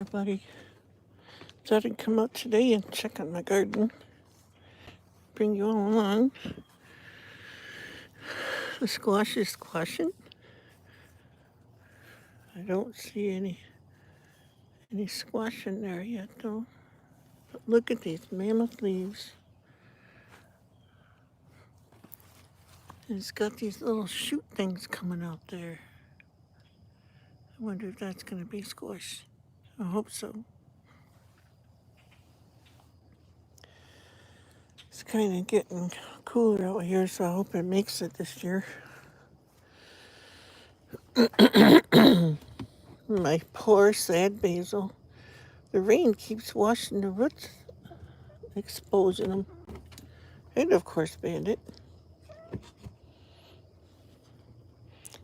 Everybody, thought I'd come out today and check on my garden. Bring you all along. The squash is squashing. I don't see any squash in there yet though. But look at these mammoth leaves. And it's got these little shoot things coming out there. I wonder if that's gonna be squash. I hope so. It's kind of getting cooler out here, so I hope it makes it this year. My poor sad basil. The rain keeps washing the roots, exposing them. And of course, Bandit.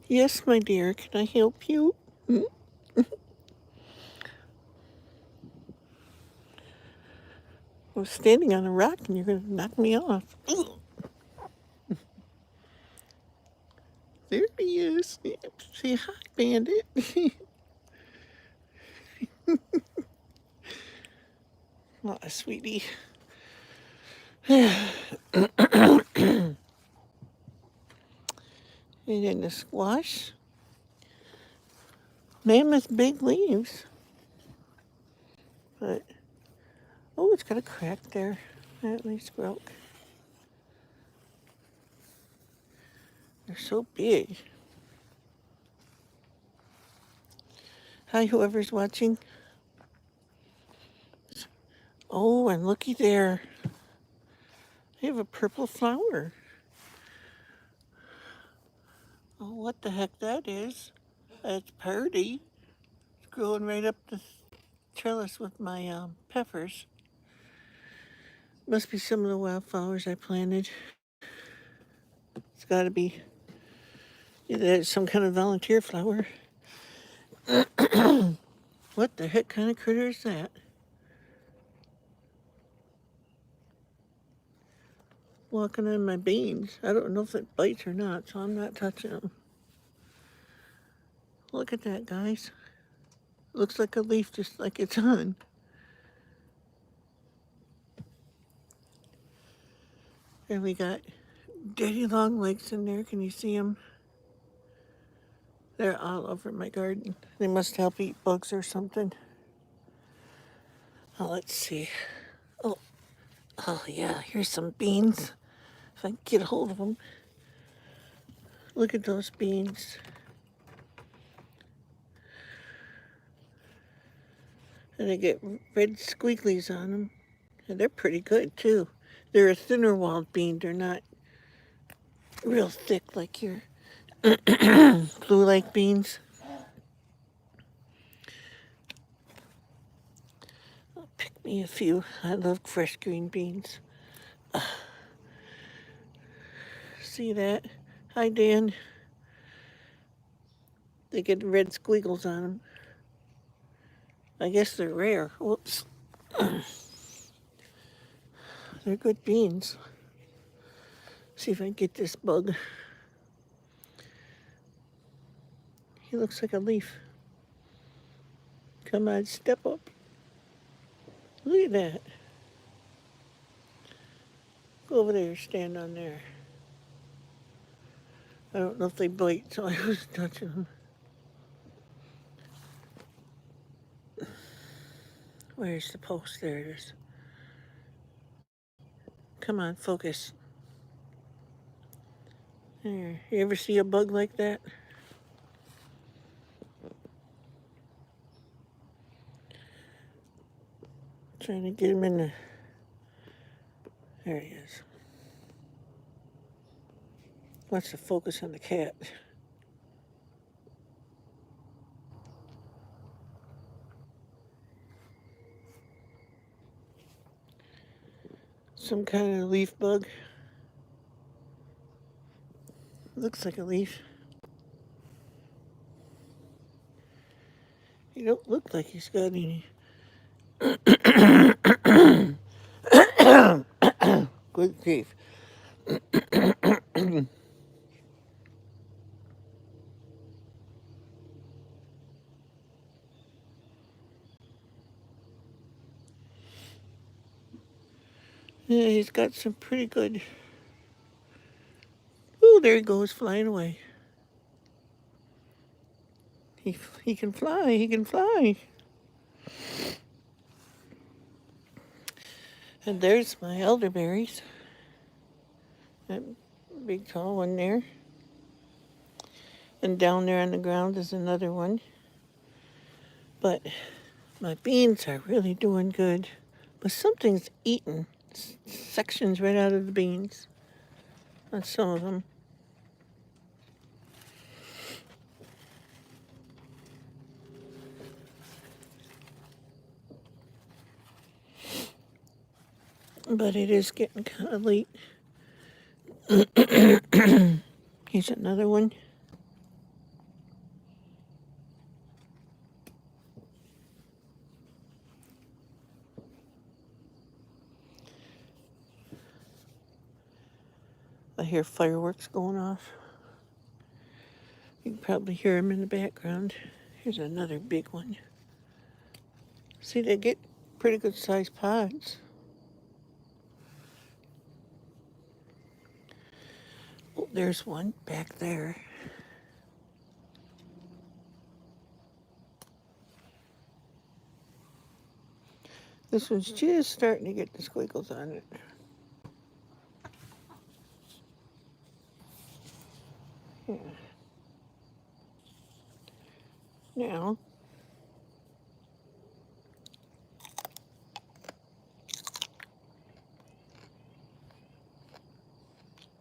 Yes, my dear, can I help you? I was standing on a rock and you're going to knock me off. There he is. Say hi, Bandit. Aw, sweetie. And then the squash. Mammoth big leaves. But, oh, it's got a crack there. That at least broke. They're so big. Hi, whoever's watching. Oh, and looky there. They have a purple flower. Oh, what the heck that is? That's pretty. It's growing right up the trellis with my peppers. Must be some of the wildflowers I planted. It's got to be either some kind of volunteer flower. What the heck kind of critter is that? Walking on my beans. I don't know if it bites or not, so I'm not touching them. Look at that, guys. Looks like a leaf just like it's on. And we got daddy long legs in there. Can you see them? They're all over my garden. They must help eat bugs or something. Oh, let's see. Oh yeah, here's some beans. If I can get a hold of them. Look at those beans. And they get red squigglies on them. And they're pretty good too. They're a thinner walled bean. They're not real thick like your blue lake beans. I'll pick me a few. I love fresh green beans. See that? Hi, Dan. They get red squiggles on them. I guess they're rare. Whoops. They're good beans. See if I can get this bug. He looks like a leaf. Come on, step up. Look at that. Go over there, stand on there. I don't know if they bite, so I was touching them. Where's the post? There it is. Come on, focus. There. You ever see a bug like that? Trying to get him in the... There he is. Wants to focus on the cat. Some kind of leaf bug. Looks like a leaf. He don't look like he's got any. Good grief. Yeah, he's got some pretty good... Oh, there he goes, flying away. He can fly, he can fly. And there's my elderberries. That big tall one there. And down there on the ground is another one. But my beans are really doing good. But something's eaten sections right out of the beans. On some of them. But it is getting kind of late. Here's another one. I hear fireworks going off. You can probably hear them in the background. Here's another big one. See, they get pretty good sized pods. Oh, there's one back there. This one's just starting to get the squiggles on it. Yeah. Now,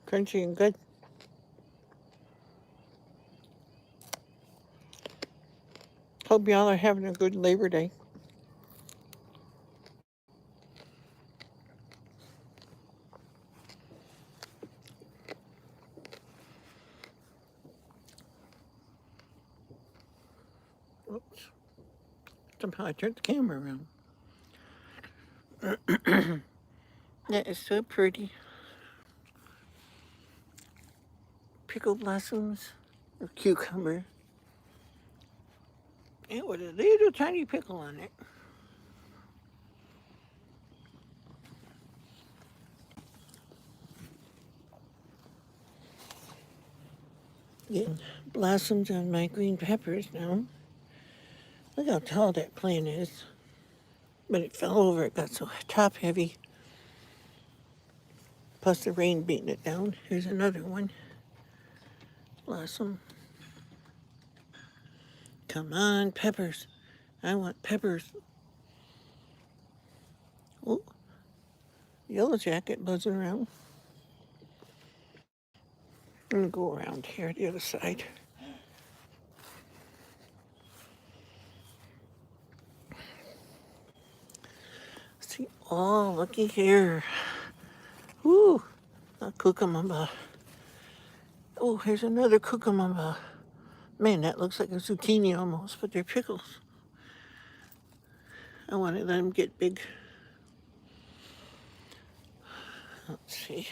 crunchy and good. Hope y'all are having a good Labor Day. Oops. Somehow I turned the camera around. That is so pretty. Pickle blossoms or cucumber. And with a little tiny pickle on it. Getting blossoms on my green peppers now. Look how tall that plant is. But it fell over, it got so top heavy. Plus the rain beating it down. Here's another one. Blossom. Come on, peppers. I want peppers. Oh, yellow jacket buzzing around. I'm gonna go around here, the other side. See, oh, looky here. Woo, a cucumber. Oh, here's another cucumber. Man, that looks like a zucchini almost, but they're pickles. I want to let them get big. Let's see.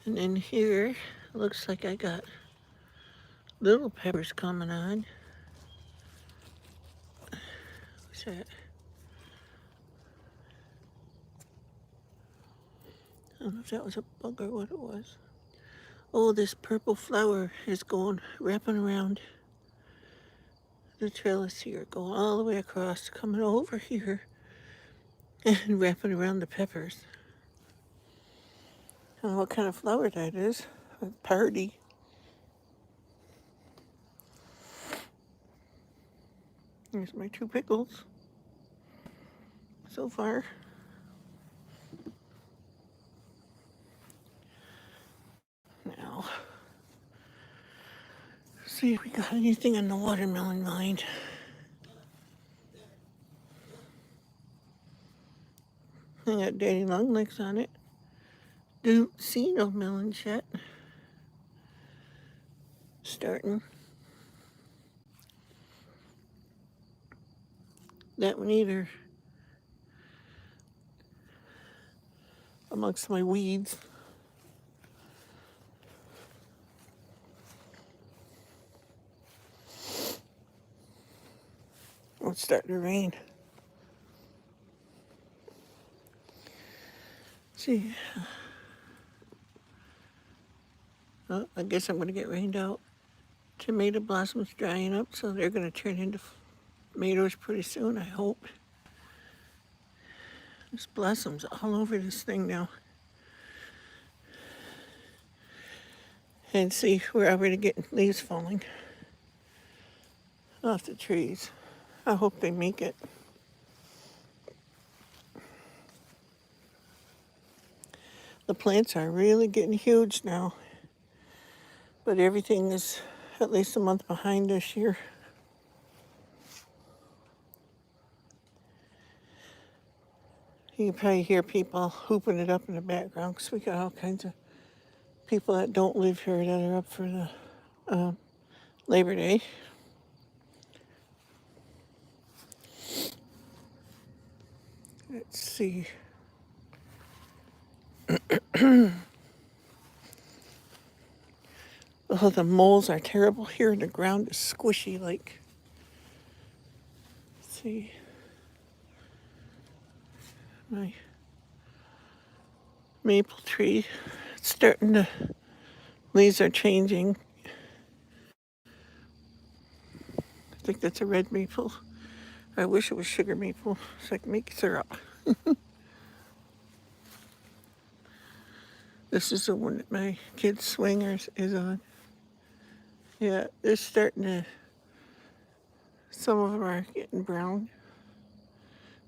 And then here, looks like I got little peppers coming on. What's that? I don't know if that was a bug or what it was. Oh, this purple flower is going, wrapping around the trellis here, going all the way across, coming over here, and wrapping around the peppers. I don't know what kind of flower that is. A party. Here's my 2 pickles so far. Now, see if we got anything in the watermelon vine. I got daddy long legs on it. Don't see no melons yet. Starting. That one either. Amongst my weeds. Oh, it's starting to rain. See. Oh, I guess I'm going to get rained out. Tomato blossoms drying up, so they're going to turn into tomatoes pretty soon, I hope. There's blossoms all over this thing now. And see, we're already getting leaves falling off the trees. I hope they make it. The plants are really getting huge now, but everything is at least a month behind this year. You can probably hear people hooping it up in the background because we got all kinds of people that don't live here that are up for the Labor Day. Let's see. Oh, the moles are terrible here, and the ground is squishy. Like, let's see, my maple tree, it's starting to, leaves are changing. I think that's a red maple. I wish it was sugar maple so I can make syrup. This is the one that my kid's swingers is on. Yeah, they're starting to, some of them are getting brown.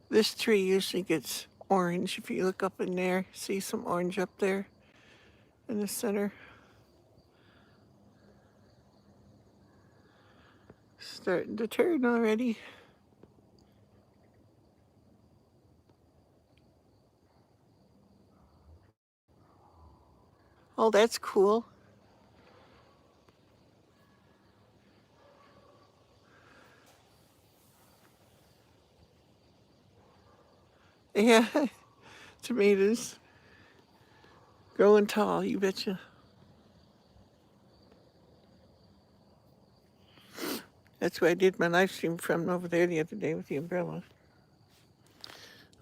This tree usually gets orange. If you look up in there, see some orange up there in the center. Starting to turn already. Oh, that's cool. Yeah, tomatoes growing tall, you betcha. That's where I did my live stream from over there the other day with the umbrella.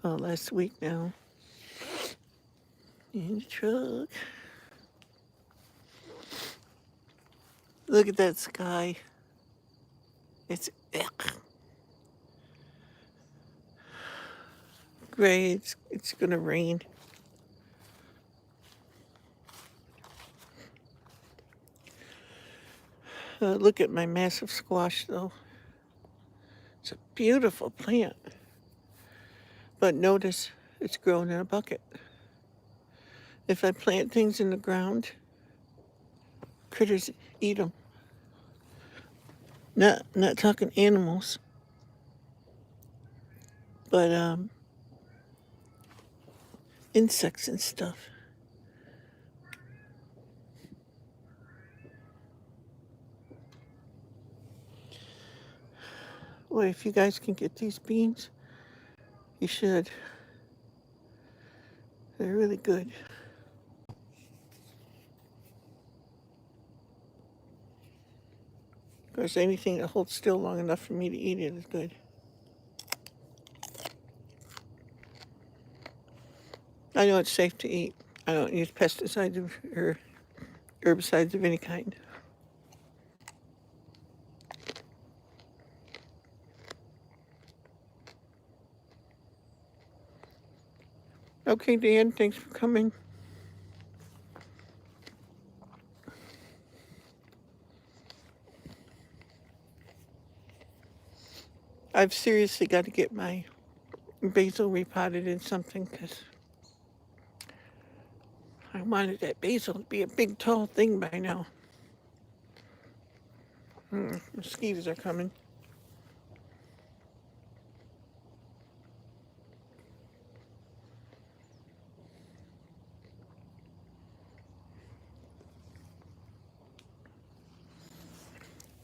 Oh, last week now. In the truck. Look at that sky. It's gray. It's gonna rain. Look at my massive squash though. It's a beautiful plant. But notice it's growing in a bucket. If I plant things in the ground, critters eat them. Not talking animals, but insects and stuff. Boy, if you guys can get these beans, you should. They're really good. Of course, anything that holds still long enough for me to eat it is good. I know it's safe to eat. I don't use pesticides or herbicides of any kind. Okay, Dan, thanks for coming. I've seriously got to get my basil repotted in something because I wanted that basil to be a big, tall thing by now. Mosquitoes are coming.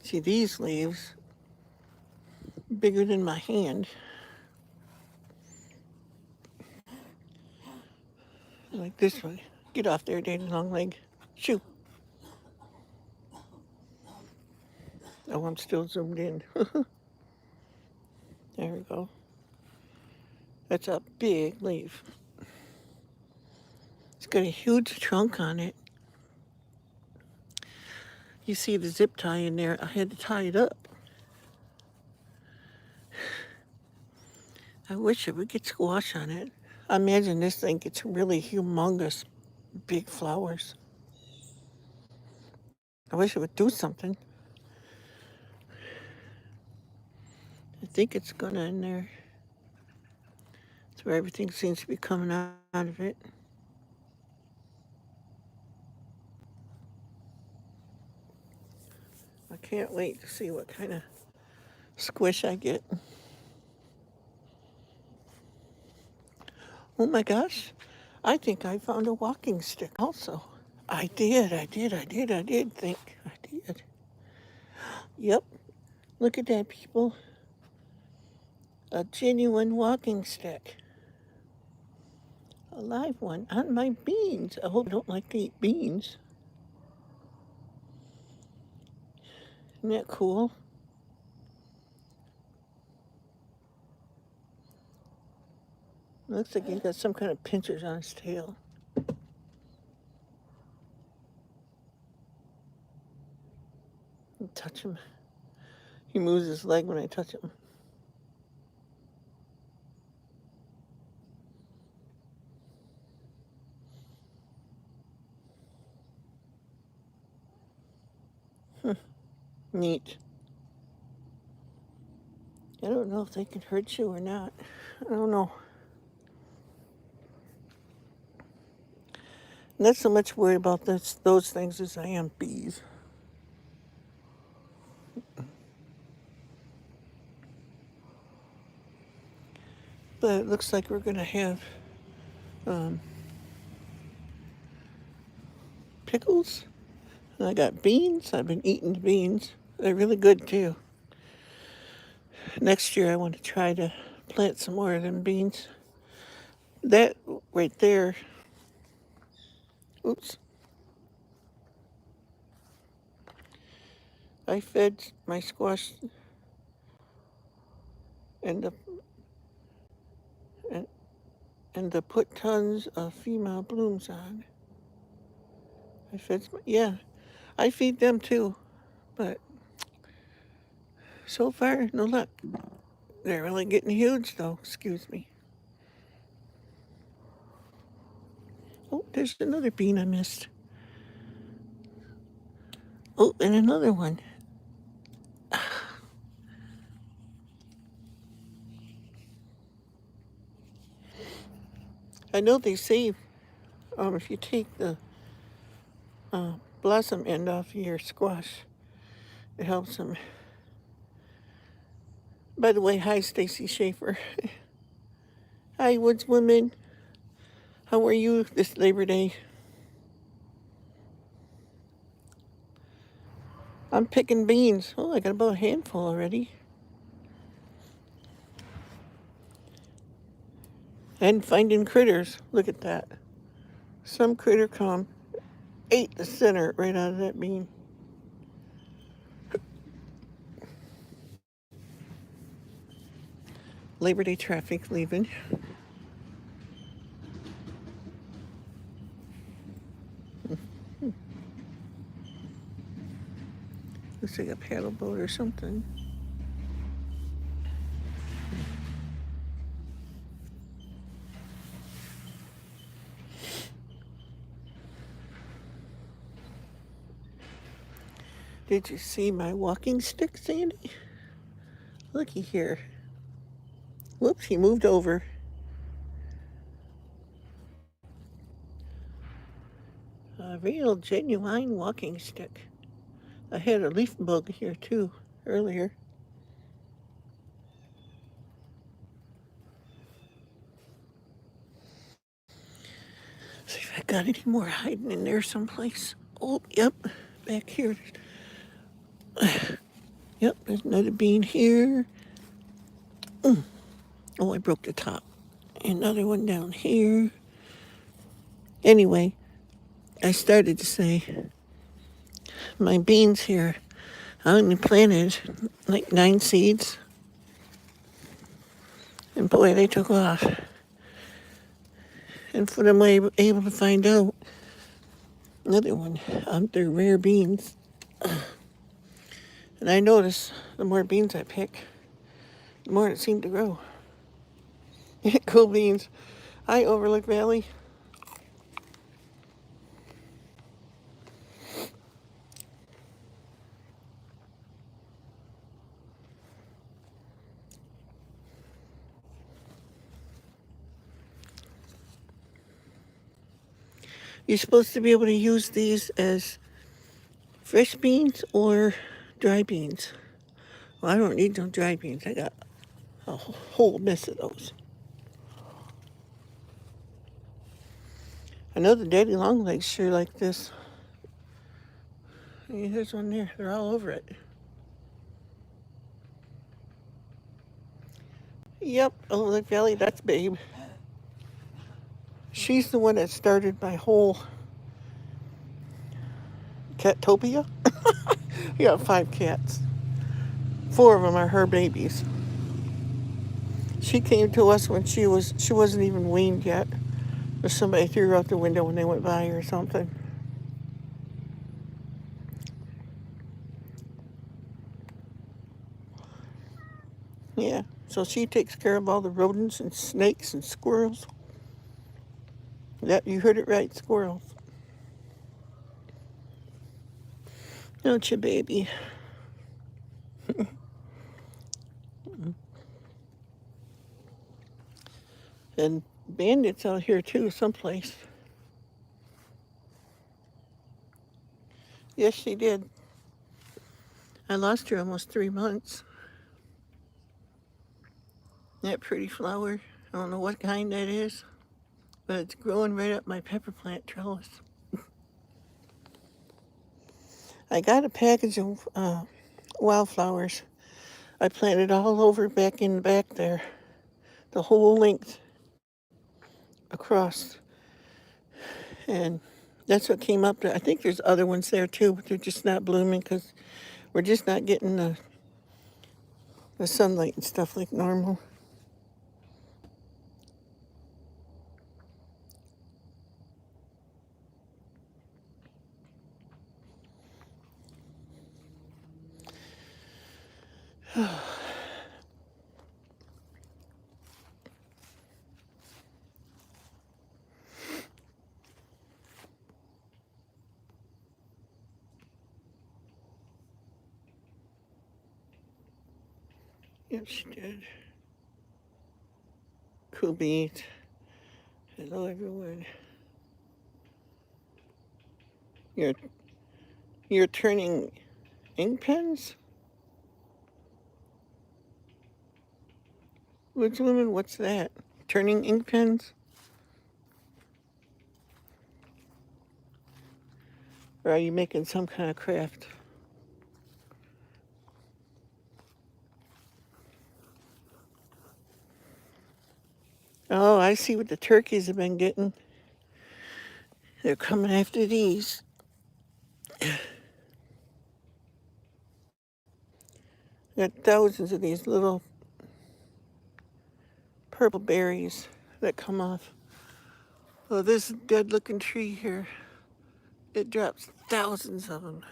See, these leaves, bigger than my hand. Like this one. Get off there, Danny Longleg. Shoo. Oh, I'm still zoomed in. There we go. That's a big leaf. It's got a huge trunk on it. You see the zip tie in there. I had to tie it up. I wish it would get squash on it. I imagine this thing gets really humongous, big flowers. I wish it would do something. I think it's gonna in there. That's where everything seems to be coming out of it. I can't wait to see what kind of squish I get. Oh my gosh, I think I found a walking stick also. I did think. I did. Yep, look at that, people. A genuine walking stick. A live one on my beans. I hope I don't like to eat beans. Isn't that cool? Looks like he's got some kind of pincers on his tail. Touch him. He moves his leg when I touch him. Neat. I don't know if they can hurt you or not. I don't know. Not so much worried about those things as I am bees. But it looks like we're going to have pickles. And I got beans. I've been eating the beans. They're really good too. Next year I want to try to plant some more of them beans. That right there, oops. I fed my squash and the put tons of female blooms on. I fed, yeah, I feed them too, but so far, no luck. They're really getting huge though, excuse me. Oh, there's another bean I missed. Oh, and another one. I know they say if you take the blossom end off of your squash, it helps them. By the way, hi, Stacy Schaefer. Hi, Woodswoman. How are you this Labor Day? I'm picking beans. Oh, I got about a handful already. And finding critters. Look at that. Some critter come, ate the center right out of that bean. Labor Day traffic leaving. Looks like a paddle boat or something. Did you see my walking stick, Sandy? Looky here. Whoops, he moved over. A real genuine walking stick. I had a leaf bug here too earlier. See if I got any more hiding in there someplace. Oh, yep, back here. Yep, there's another bean here. Oh, I broke the top. Another one down here. Anyway, I started to say my beans here, I only planted like 9 seeds. And boy, they took off. And what am I able to find out? Another one. They're rare beans. And I notice the more beans I pick, the more it seemed to grow. Cool beans. Hi, Overlook Valley. You're supposed to be able to use these as fresh beans or dry beans. Well, I don't need no dry beans. I got a whole mess of those. I know the daddy longlegs sure like this. Hey, there's one there. They're all over it. Yep, Overlook Valley, that's Babe. She's the one that started my whole Catopia. We got 5 cats. 4 of them are her babies. She came to us when she wasn't even weaned yet. Or somebody threw her out the window when they went by or something. Yeah, so she takes care of all the rodents and snakes and squirrels. Yep, you heard it right, squirrels. Don't you, baby? And bandits out here too, someplace. Yes, she did. I lost her almost 3 months. That pretty flower, I don't know what kind that is, but it's growing right up my pepper plant trellis. I got a package of wildflowers. I planted all over back in the back there, the whole length across. And that's what came up. I think there's other ones there too, but they're just not blooming because we're just not getting the sunlight and stuff like normal. Yes, she did. Cool beans. Hello, everyone. You're you're turning ink pens? Which woman? What's that? Turning ink pens? Or are you making some kind of craft? Oh, I see what the turkeys have been getting. They're coming after these. Got thousands of these little purple berries that come off. Oh, this dead looking tree here, it drops thousands of them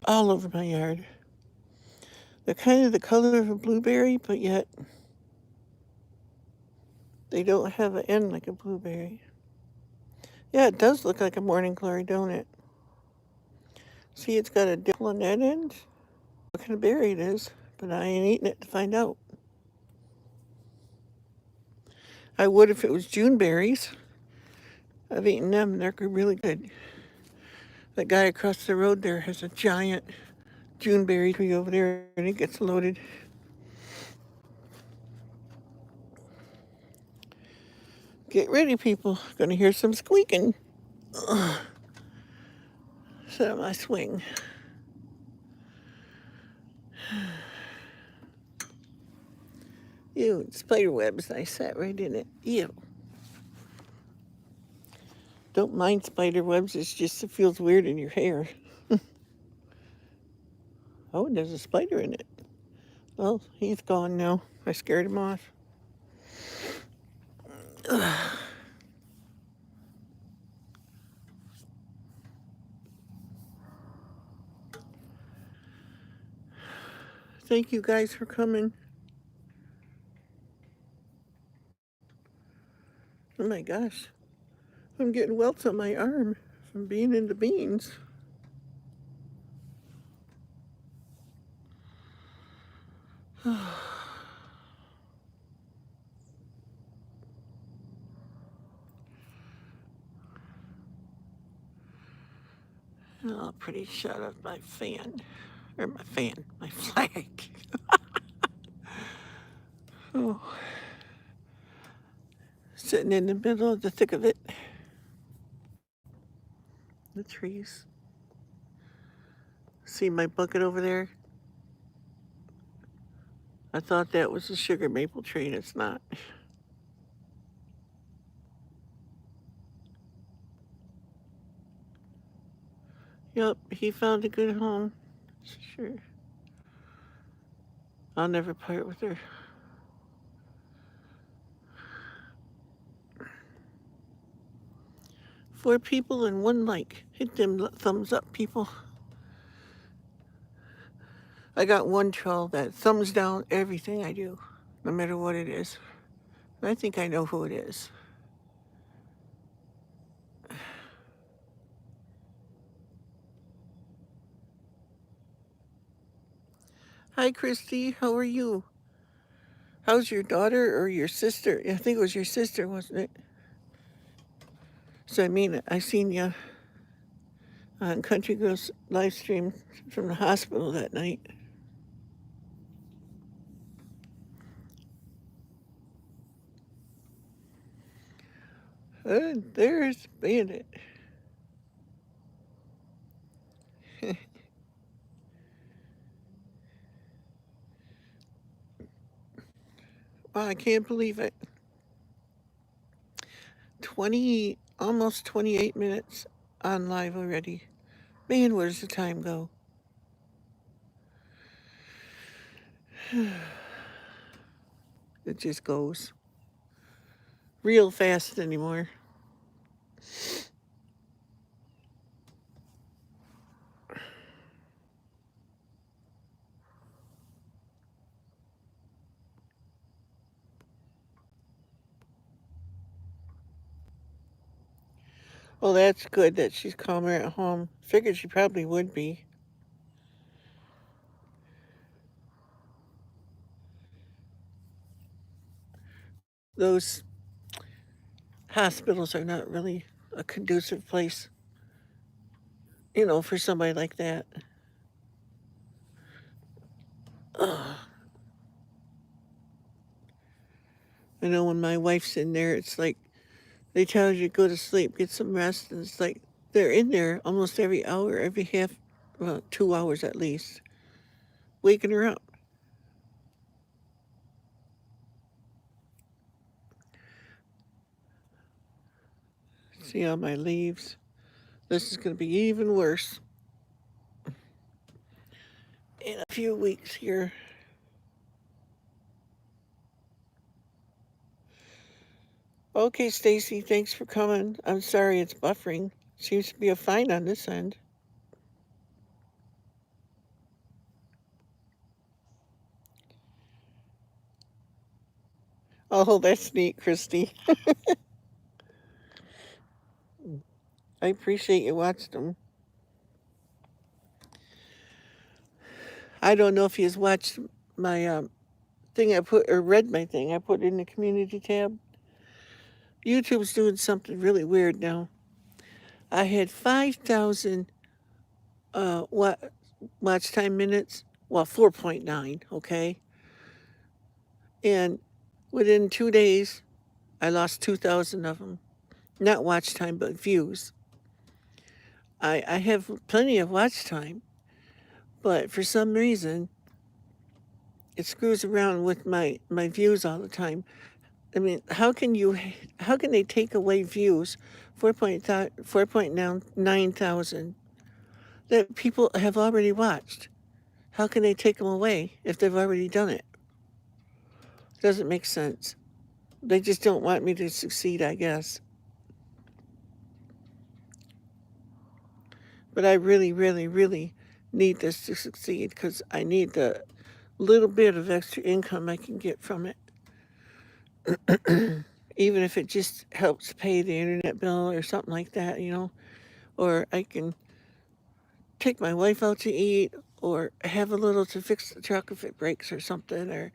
all over my yard. They're kind of the color of a blueberry, but yet they don't have an end like a blueberry. Yeah, it does look like a morning glory, don't it? See, it's got a dimple on that end. What kind of berry it is, but I ain't eating it to find out. I would if it was June berries. I've eaten them, they're really good. The guy across the road there has a giant Juneberry tree over there, and it gets loaded. Get ready, people. Gonna hear some squeaking. Ugh. Sit on my swing. Ew, spider webs. I sat right in it. Ew. Don't mind spider webs, it's just it feels weird in your hair. Oh, there's a spider in it. Well, he's gone now. I scared him off. Thank you guys for coming. Oh my gosh. I'm getting welts on my arm from being in the beans. Oh, pretty shut up my fan. Or my fan, my flag. Oh, sitting in the middle of the thick of it. The trees. See my bucket over there? I thought that was a sugar maple tree, and it's not. Yep, he found a good home. Sure. I'll never part with her. Four people and one like. Hit them thumbs up, people. I got one troll that thumbs down everything I do, no matter what it is. I think I know who it is. Hi, Christy. How are you? How's your daughter or your sister? I think it was your sister, wasn't it? So, I mean, I seen you on Country Girls live stream from the hospital that night. There's Bandit. Wow, I can't believe it. almost 28 minutes on live already. Man, where does the time go? It just goes real fast anymore. Well, that's good that she's calmer at home. Figured she probably would be. Those hospitals are not really a conducive place, for somebody like that. Ugh. I know when my wife's in there, it's like they tell you to go to sleep, get some rest, and it's like they're in there almost every hour, every half, well, 2 hours at least, waking her up. See all my leaves. This is going to be even worse in a few weeks here. Okay, Stacy, thanks for coming. I'm sorry it's buffering. Seems to be a fine on this end. Oh, that's neat, Christy. I appreciate you watched them. I don't know if you've watched my thing I put, or read my thing I put in the community tab. YouTube's doing something really weird now. I had 5,000 watch time minutes. Well, 4.9, okay? And within 2 days, I lost 2,000 of them. Not watch time, but views. I have plenty of watch time, but for some reason, it screws around with my views all the time. I mean, how can they take away views, 4.9 thousand, that people have already watched? How can they take them away if they've already done it? Doesn't make sense. They just don't want me to succeed, I guess. But I really, really, really need this to succeed because I need the little bit of extra income I can get from it. Even if it just helps pay the internet bill or something like that, or I can take my wife out to eat or have a little to fix the truck if it breaks or something, or,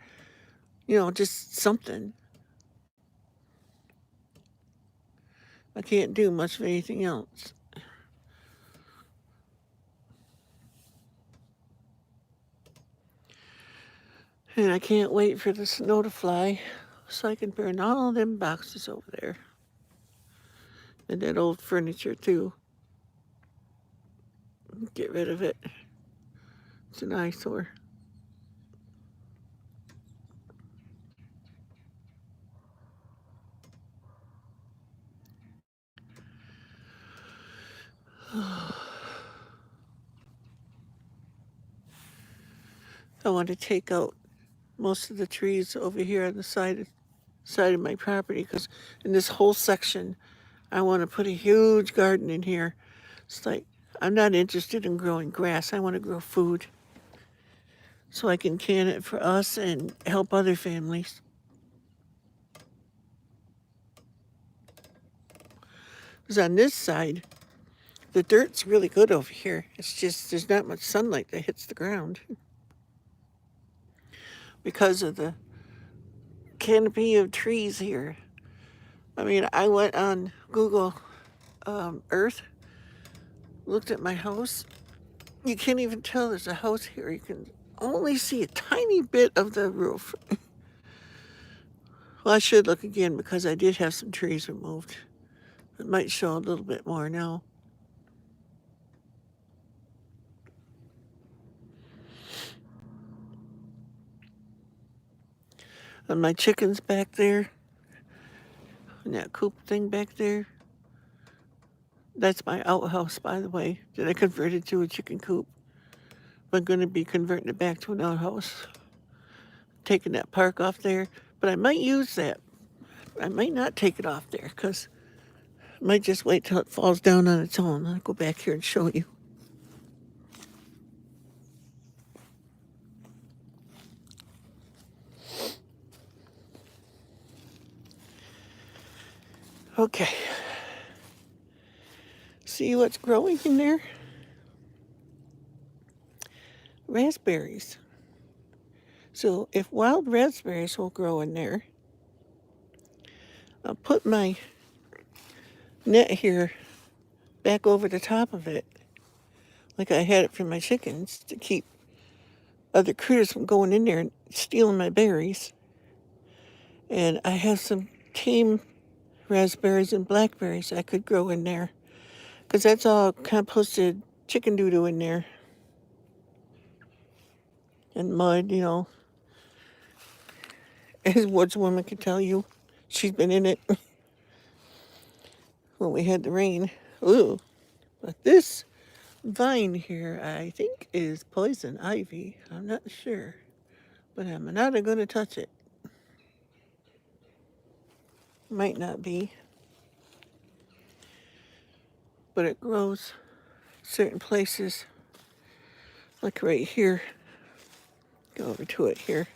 just something. I can't do much of anything else. And I can't wait for the snow to fly so I can burn all them boxes over there. And that old furniture, too. Get rid of it. It's an eyesore. I want to take out most of the trees over here on the side of my property because in this whole section, I want to put a huge garden in here. It's like I'm not interested in growing grass. I want to grow food so I can can it for us and help other families. Because on this side, the dirt's really good over here. It's just there's not much sunlight that hits the ground because of the canopy of trees here. I mean, I went on Google Earth, looked at my house. You can't even tell there's a house here. You can only see a tiny bit of the roof. Well, I should look again because I did have some trees removed. It might show a little bit more now. And my chickens back there, and that coop thing back there, that's my outhouse, by the way, that I converted to a chicken coop. I'm going to be converting it back to an outhouse, taking that park off there. But I might use that. I might not take it off there because I might just wait till it falls down on its own. I'll go back here and show you. Okay. See what's growing in there? Raspberries. So if wild raspberries will grow in there, I'll put my net here back over the top of it, like I had it for my chickens, to keep other critters from going in there and stealing my berries. And I have some tame raspberries and blackberries I could grow in there, because that's all composted chicken doo-doo in there. And mud, as Woods Woman can tell you. She's been in it when we had the rain. Ooh, but this vine here, I think, is poison ivy. I'm not sure, but I'm not going to touch it. Might not be, but it grows certain places, like right here. Go over to it here.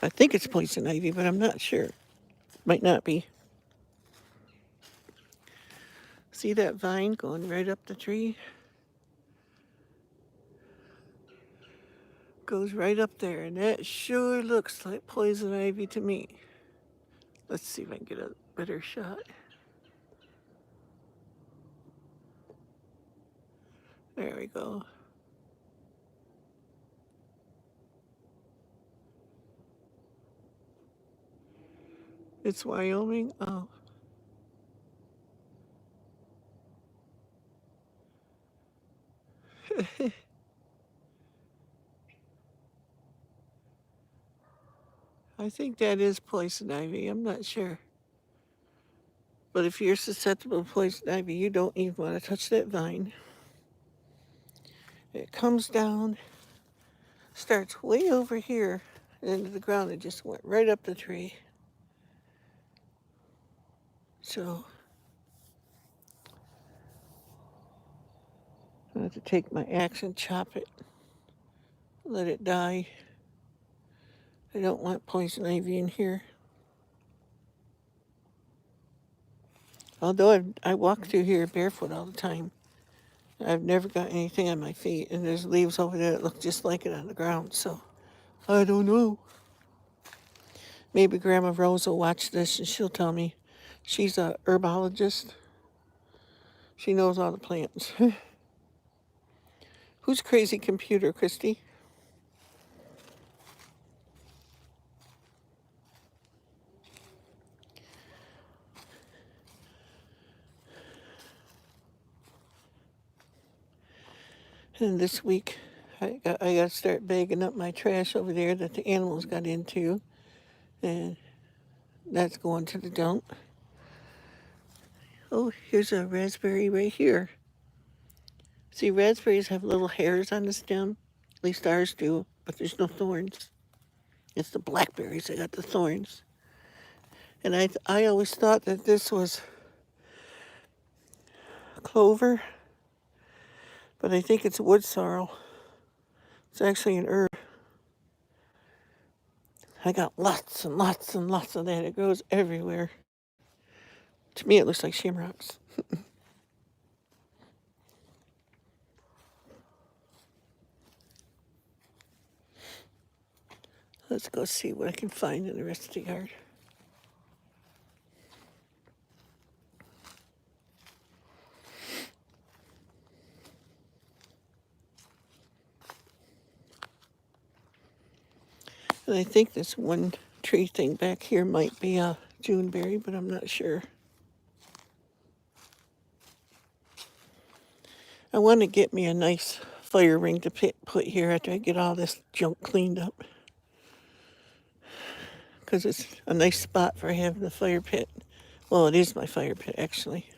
I think it's poison ivy, but I'm not sure. Might not be. See that vine going right up the tree? Goes right up there, and that sure looks like poison ivy to me. Let's see if I can get a better shot. There we go. It's Wyoming. Oh. I think that is poison ivy. I'm not sure. But if you're susceptible to poison ivy, you don't even want to touch that vine. It comes down, starts way over here into the ground, and just went right up the tree. So I have to take my axe and chop it, let it die. I don't want poison ivy in here. Although I walk through here barefoot all the time, I've never got anything on my feet, and there's leaves over there that look just like it on the ground, so I don't know. Maybe Grandma Rose will watch this and she'll tell me. She's a herbologist. She knows all the plants. Who's crazy computer, Christy? And this week, I got to start bagging up my trash over there that the animals got into, and that's going to the dump. Oh, here's a raspberry right here. See, raspberries have little hairs on the stem. At least ours do, but there's no thorns. It's the blackberries that got the thorns. And I always thought that this was clover, but I think it's wood sorrel. It's actually an herb. I got lots and lots and lots of that. It grows everywhere. To me, it looks like shamrocks. Let's go see what I can find in the rest of the yard. And I think this one tree thing back here might be a Juneberry, but I'm not sure. I want to get me a nice fire ring to put here after I get all this junk cleaned up. Because it's a nice spot for having the fire pit. Well, it is my fire pit, actually.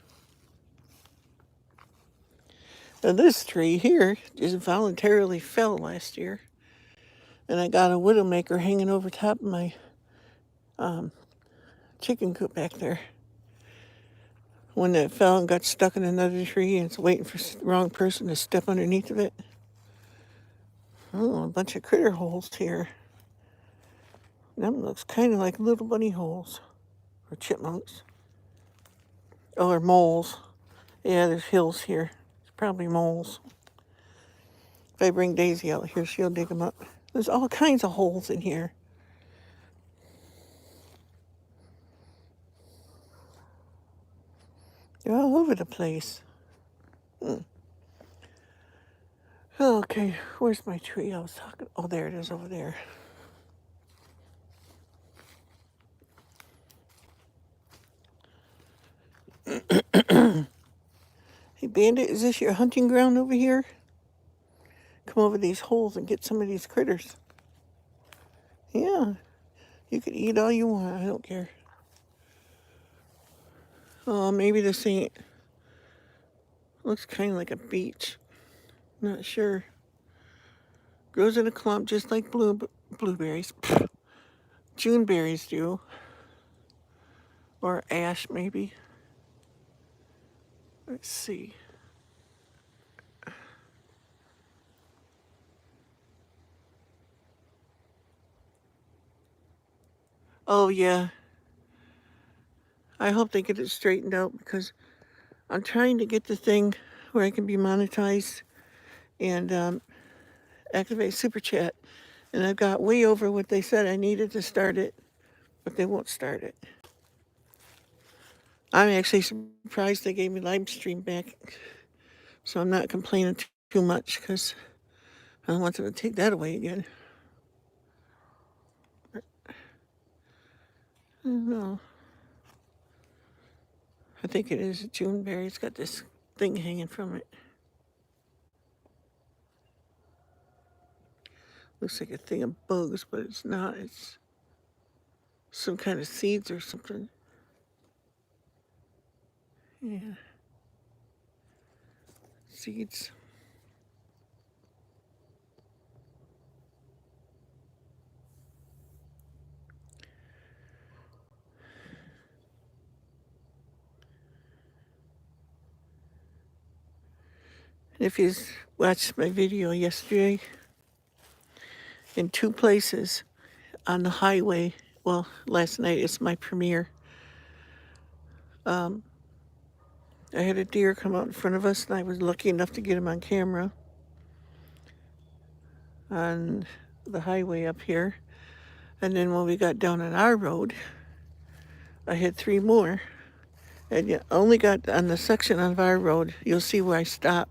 Now, this tree here just voluntarily fell last year. And I got a widowmaker hanging over top of my chicken coop back there. When that fell and got stuck in another tree and it's waiting for the wrong person to step underneath of it. Oh, a bunch of critter holes here. Them looks kind of like little bunny holes. Or chipmunks. Oh, or moles. Yeah, there's hills here. It's probably moles. If I bring Daisy out here, she'll dig them up. There's all kinds of holes in here. They're all over the place. Okay, where's my tree I was talking? Oh, there it is over there. Hey, Bandit, is this your hunting ground over here? Come over these holes and get some of these critters. Yeah, you can eat all you want. I don't care. Oh, maybe this ain't. Looks kind of like a beech. Not sure. Grows in a clump just like blueberries. Juneberries do. Or ash, maybe. Let's see. Oh, yeah. I hope they get it straightened out because I'm trying to get the thing where I can be monetized and activate Super Chat. And I've got way over what they said I needed to start it, but they won't start it. I'm actually surprised they gave me live stream back. So I'm not complaining too much because I don't want them to take that away again. No. I think it is a Juneberry. It's got this thing hanging from it. Looks like a thing of bugs, but it's not. It's some kind of seeds or something. Yeah. Seeds. If you watched my video yesterday, in 2 places on the highway, well, last night it's my premiere, I had a deer come out in front of us, and I was lucky enough to get him on camera on the highway up here. And then when we got down on our road, I had 3 more. And you only got on the section of our road, you'll see where I stop,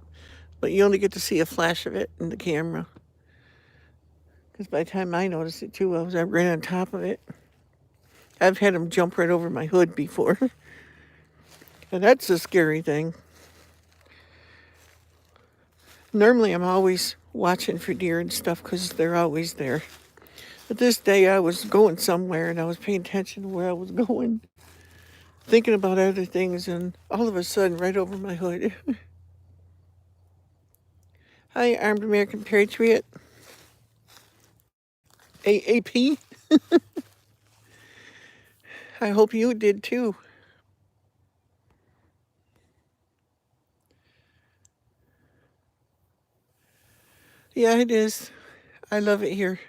but you only get to see a flash of it in the camera. Because by the time I noticed it too, I was right on top of it. I've had them jump right over my hood before. And that's a scary thing. Normally I'm always watching for deer and stuff because they're always there. But this day I was going somewhere and I was paying attention to where I was going, thinking about other things, and all of a sudden, right over my hood. Hi, Armed American Patriot. AAP. I hope you did too. Yeah, it is. I love it here.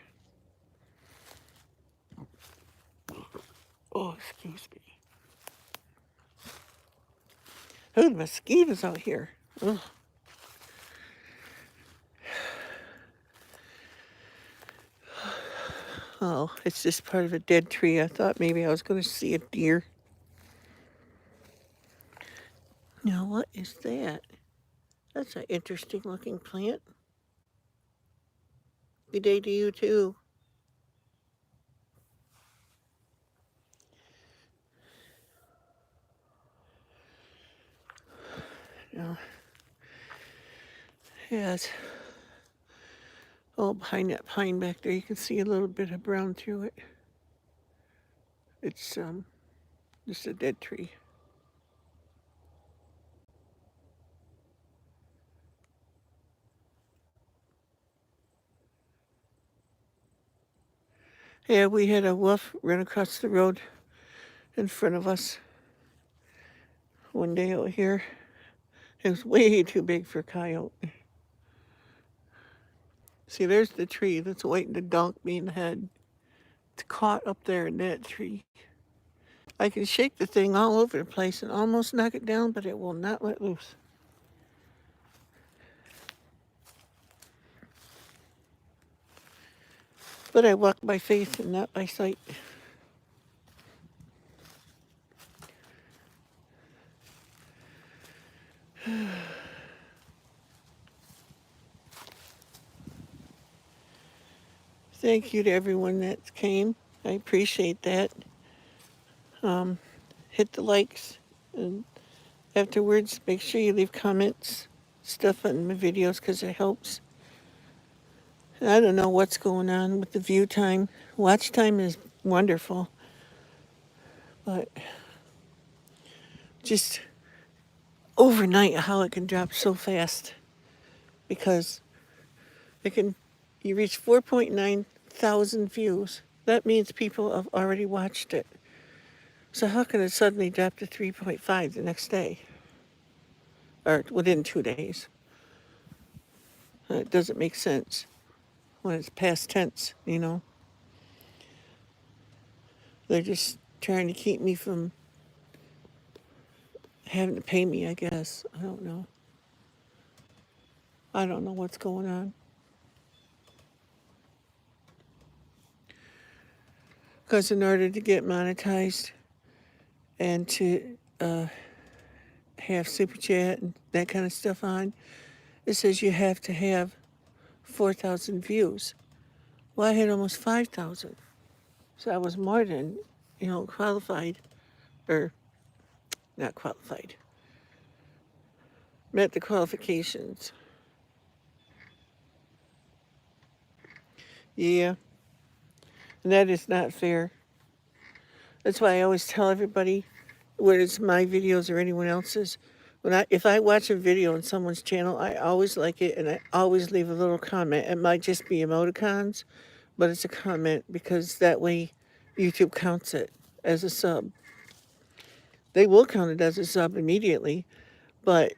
Oh, excuse me. Oh, the mosquitoes out here. Ugh. Oh, it's just part of a dead tree. I thought maybe I was going to see a deer. Now, what is that? That's an interesting looking plant. Good day to you too. No. Yes. Oh, behind that pine back there, you can see a little bit of brown through it. It's just a dead tree. Yeah, we had a wolf run across the road in front of us one day out here. It was way too big for a coyote. See, there's the tree that's waiting to donk me in the head. It's caught up there in that tree. I can shake the thing all over the place and almost knock it down, but it will not let loose. But I walk by faith and not by sight. Thank you to everyone that came. I appreciate that. Hit the likes, and afterwards make sure you leave comments, stuff on my videos, because it helps. I don't know what's going on with the view time. Watch time is wonderful, but just overnight how it can drop so fast, because you reach 4.9 thousand views. That means people have already watched it. So how can it suddenly drop to 3.5 the next day? Or within 2 days? It doesn't make sense when it's past tense, you know? They're just trying to keep me from having to pay me, I guess. I don't know. I don't know what's going on. Because in order to get monetized and to have Super Chat and that kind of stuff on, it says you have to have 4,000 views. Well, I had almost 5,000. So I was more than, qualified, or not qualified. Met the qualifications. Yeah. And that is not fair. That's why I always tell everybody, whether it's my videos or anyone else's, if I watch a video on someone's channel, I always like it and I always leave a little comment. It might just be emoticons, but it's a comment because that way YouTube counts it as a sub. They will count it as a sub immediately, but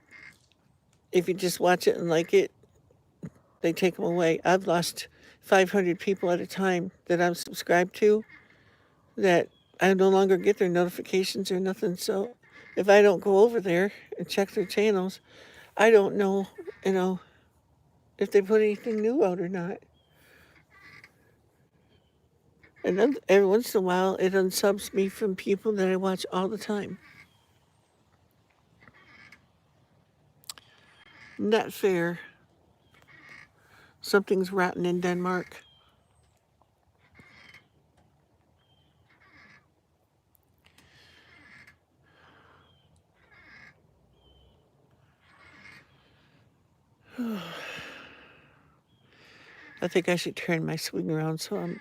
if you just watch it and like it, they take them away. I've lost 500 people at a time that I'm subscribed to that I no longer get their notifications or nothing. So if I don't go over there and check their channels, I don't know, you know, if they put anything new out or not. And then every once in a while, it unsubs me from people that I watch all the time. Not fair. Something's rotten in Denmark. I think I should turn my swing around so I'm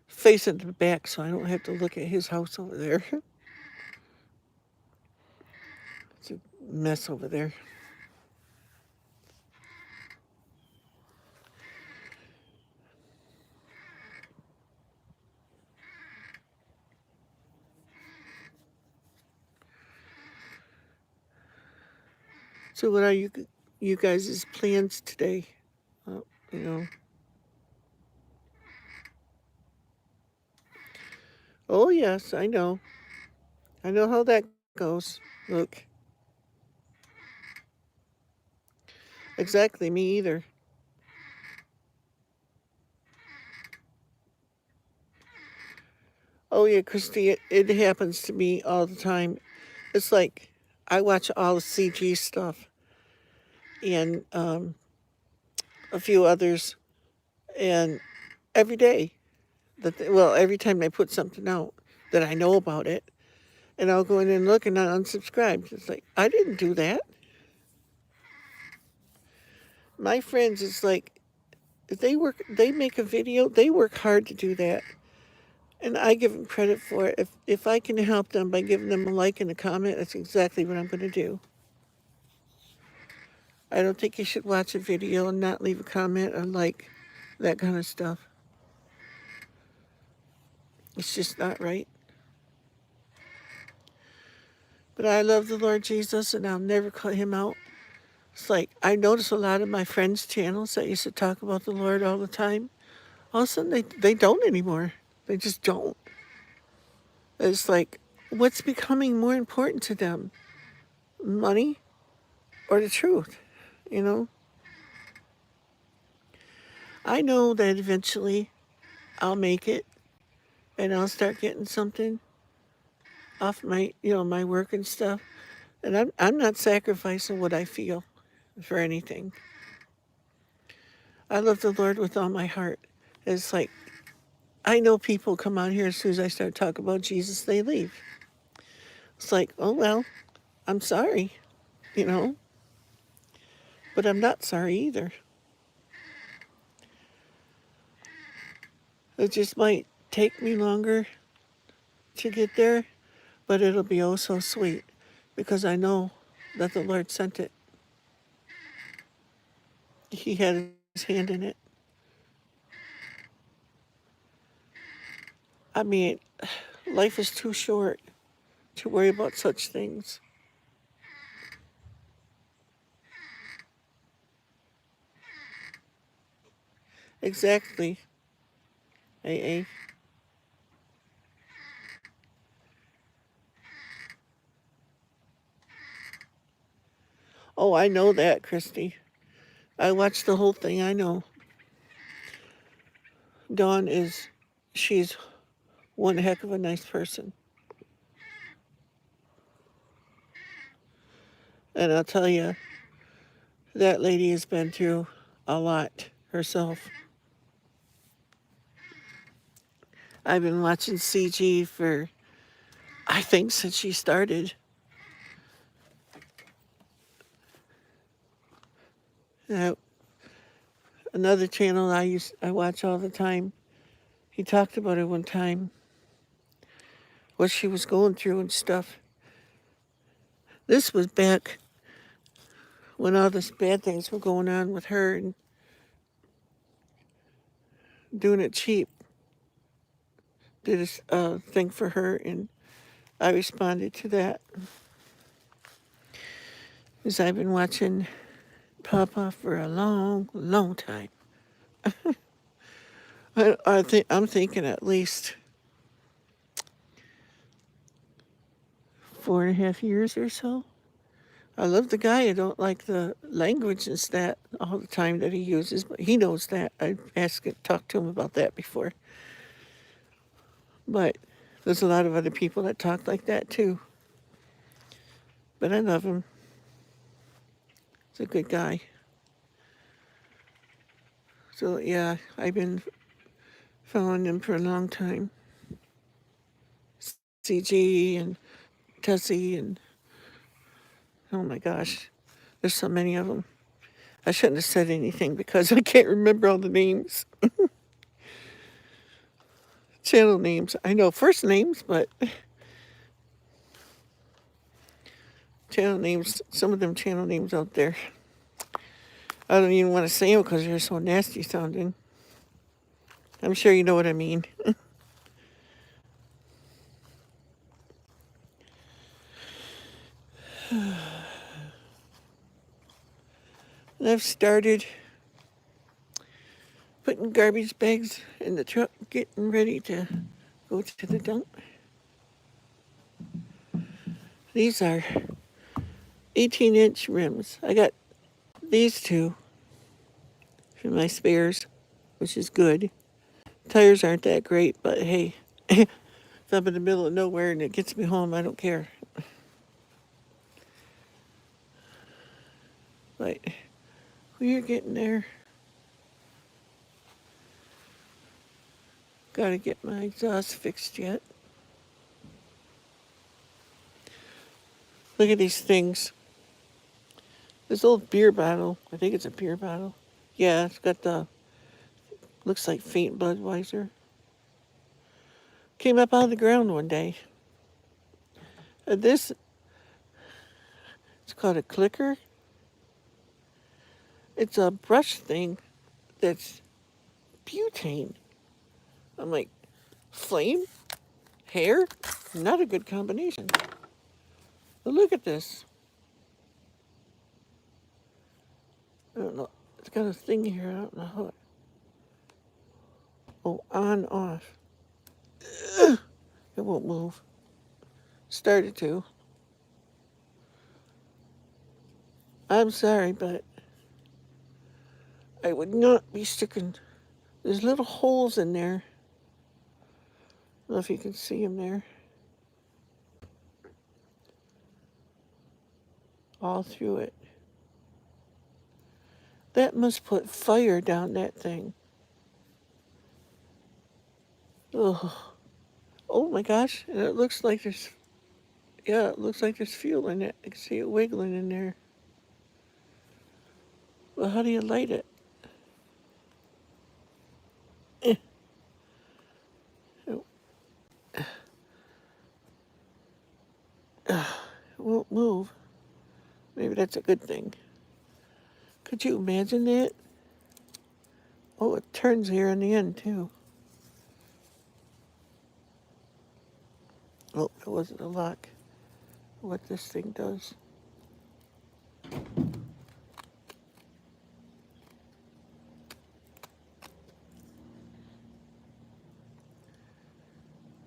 facing the back so I don't have to look at his house over there. It's a mess over there. So what are you guys' plans today? You know. Oh yes, I know. I know how that goes. Look. Exactly, me either. Oh yeah, Christy, it happens to me all the time. It's like I watch all the CG stuff and a few others, and every day well, every time they put something out that I know about it, and I'll go in and look and I'll unsubscribe. It's like I didn't do that. My friends, it's like if they make a video, they work hard to do that. And I give them credit for it. If I can help them by giving them a like and a comment, that's exactly what I'm going to do. I don't think you should watch a video and not leave a comment or like that kind of stuff. It's just not right. But I love the Lord Jesus and I'll never cut him out. It's like I notice a lot of my friends' channels that used to talk about the Lord all the time. All of a sudden they don't anymore. They just don't. It's like, what's becoming more important to them? Money or the truth? You know? I know that eventually I'll make it and I'll start getting something off my, my work and stuff. And I'm not sacrificing what I feel for anything. I love the Lord with all my heart. It's like I know people come on here as soon as I start talking about Jesus, they leave. It's like, oh well, I'm sorry, you know, but I'm not sorry either. It just might take me longer to get there, but it'll be oh so sweet because I know that the Lord sent it. He had his hand in it. I mean, life is too short to worry about such things. Exactly. AA. Oh, I know that, Christy. I watched the whole thing. I know. Dawn she's one heck of a nice person. And I'll tell you, that lady has been through a lot herself. I've been watching CG for, I think, since she started. Another channel I watch all the time, he talked about her one time, what she was going through and stuff. This was back when all these bad things were going on with her and doing it cheap. Did a thing for her, and I responded to that. Because I've been watching Papa for a long, long time. I'm thinking at least 4.5 years or so. I love the guy. I don't like the language and that all the time that he uses, but he knows that. I talked to him about that before. But there's a lot of other people that talk like that too. But I love him. He's a good guy. So yeah, I've been following him for a long time. CG and Tessie and oh my gosh, there's so many of them. I shouldn't have said anything because I can't remember all the names. Channel names. I know first names, but channel names, some of them channel names out there. I don't even want to say them because they're so nasty sounding. I'm sure you know what I mean. And I've started putting garbage bags in the truck, getting ready to go to the dump. These are 18-inch rims. I got these two for my spares, which is good. Tires aren't that great, but hey, if I'm in the middle of nowhere and it gets me home, I don't care. But we're getting there. Gotta get my exhaust fixed yet. Look at these things. This old beer bottle, I think it's a beer bottle. Yeah, it's got the, looks like faint Budweiser. Came up out of the ground one day. And this, it's called a clicker. It's a brush thing that's butane. I'm like, flame? Hair? Not a good combination. But look at this. I don't know. It's got a thing here. I don't know how it. Oh, on, off. Ugh. It won't move. Started to. I'm sorry, but I would not be sticking. There's little holes in there. I don't know if you can see them there. All through it. That must put fire down that thing. Ugh. Oh my gosh. And it looks like there's, yeah, it looks like there's fuel in it. I can see it wiggling in there. Well, how do you light it? Eh. It won't move. Maybe that's a good thing. Could you imagine that? Oh, it turns here in the end, too. Oh, it wasn't a lock. What this thing does.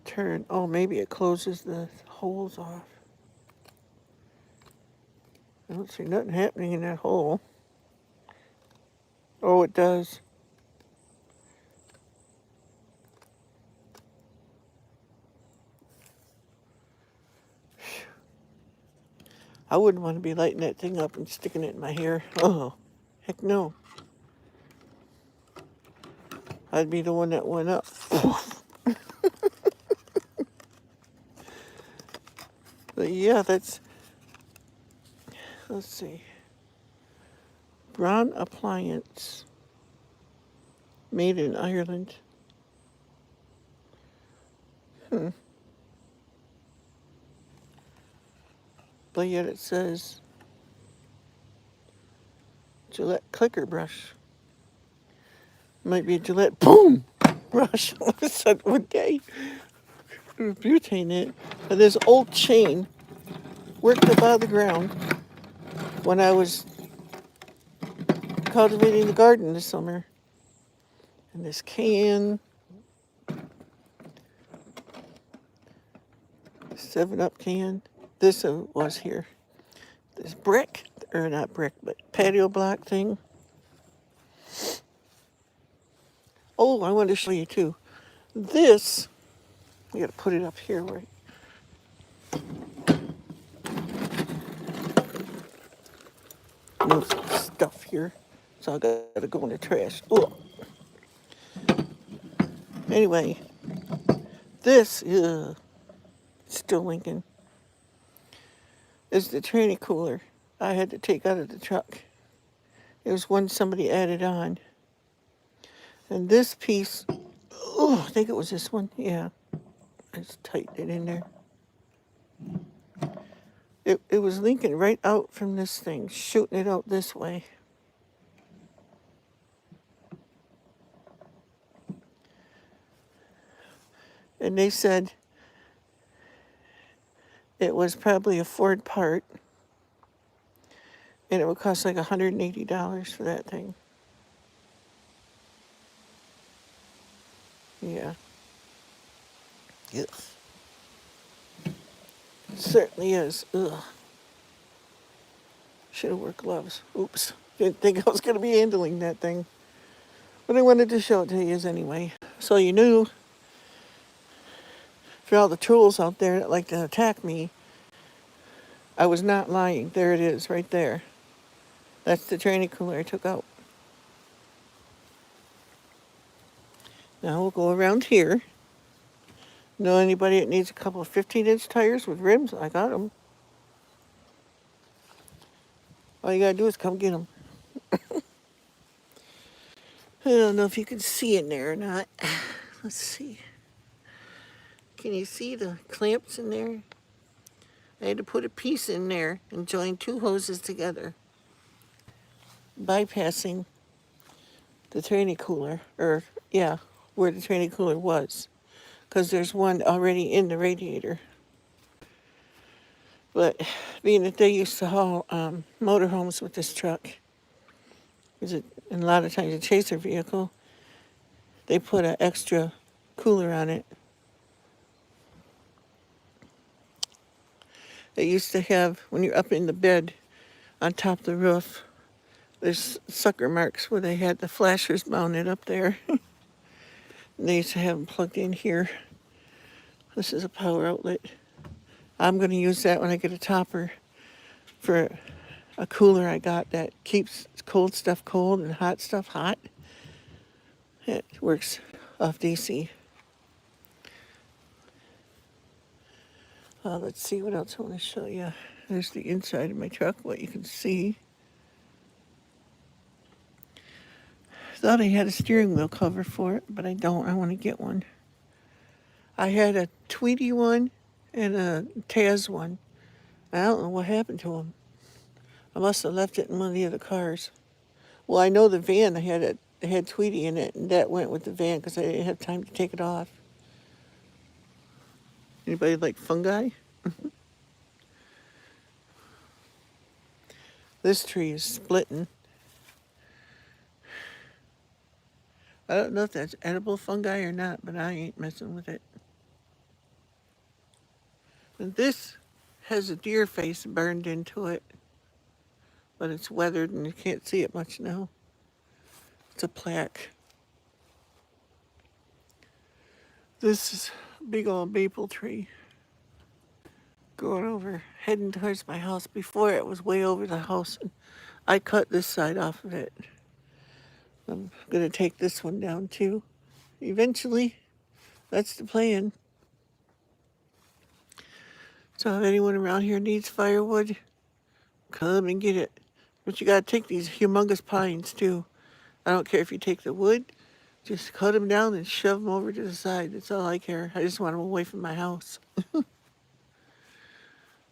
Turn. Oh, maybe it closes the holes off. I don't see nothing happening in that hole. Oh, it does. I wouldn't want to be lighting that thing up and sticking it in my hair. Oh, heck no. I'd be the one that went up. But yeah, that's, let's see. Braun Appliance. Made in Ireland. But yet it says Gillette clicker brush. Might be a Gillette boom brush all of a sudden one day. Butane it. And this old chain worked up out of the ground when I was cultivating the garden this summer. And this can, 7-Up can. This was here. This brick, or not brick, but patio block thing. Oh, I wanted to show you too. This, I gotta put it up here right. Move some stuff here. So I gotta go in the trash. Oh. Anyway, this is still Lincoln. Is the tranny cooler I had to take out of the truck. It was one somebody added on. And this piece, oh, I think it was this one. Yeah, I just tightened it in there. It was linking right out from this thing, shooting it out this way. And they said it was probably a Ford part, and it would cost like $180 for that thing. Yeah. Yes. It certainly is. Ugh. Should have worn gloves. Oops. Didn't think I was going to be handling that thing. But I wanted to show it to you anyway. So you knew, for all the trolls out there that like to attack me, I was not lying. There it is, right there. That's the tranny cooler I took out. Now we'll go around here. Know anybody that needs a couple of 15-inch tires with rims? I got them. All you gotta do is come get them. I don't know if you can see in there or not. Let's see. Can you see the clamps in there? I had to put a piece in there and join two hoses together, bypassing the tranny cooler, or yeah, where the tranny cooler was, because there's one already in the radiator. But being that they used to haul motorhomes with this truck, and a lot of times a chaser vehicle, they put an extra cooler on it. They used to have, when you're up in the bed on top of the roof, there's sucker marks where they had the flashers mounted up there. And they used to have them plugged in here. This is a power outlet. I'm going to use that when I get a topper for a cooler I got that keeps cold stuff cold and hot stuff hot. It works off DC. Let's see what else I want to show you. There's the inside of my truck, what you can see. Thought I had a steering wheel cover for it, but I don't. I want to get one. I had a Tweety one and a Taz one. I don't know what happened to them. I must have left it in one of the other cars. Well, I know the van it had Tweety in it, and that went with the van because I didn't have time to take it off. Anybody like fungi? This tree is splitting. I don't know if that's edible fungi or not, but I ain't messing with it. And this has a deer face burned into it, but it's weathered and you can't see it much now. It's a plaque. This is a big old maple tree going over, heading towards my house. Before it was way over the house, and I cut this side off of it. I'm gonna take this one down too. Eventually, that's the plan. So if anyone around here needs firewood, come and get it. But you gotta take these humongous pines too. I don't care if you take the wood, just cut them down and shove them over to the side. That's all I care. I just want them away from my house.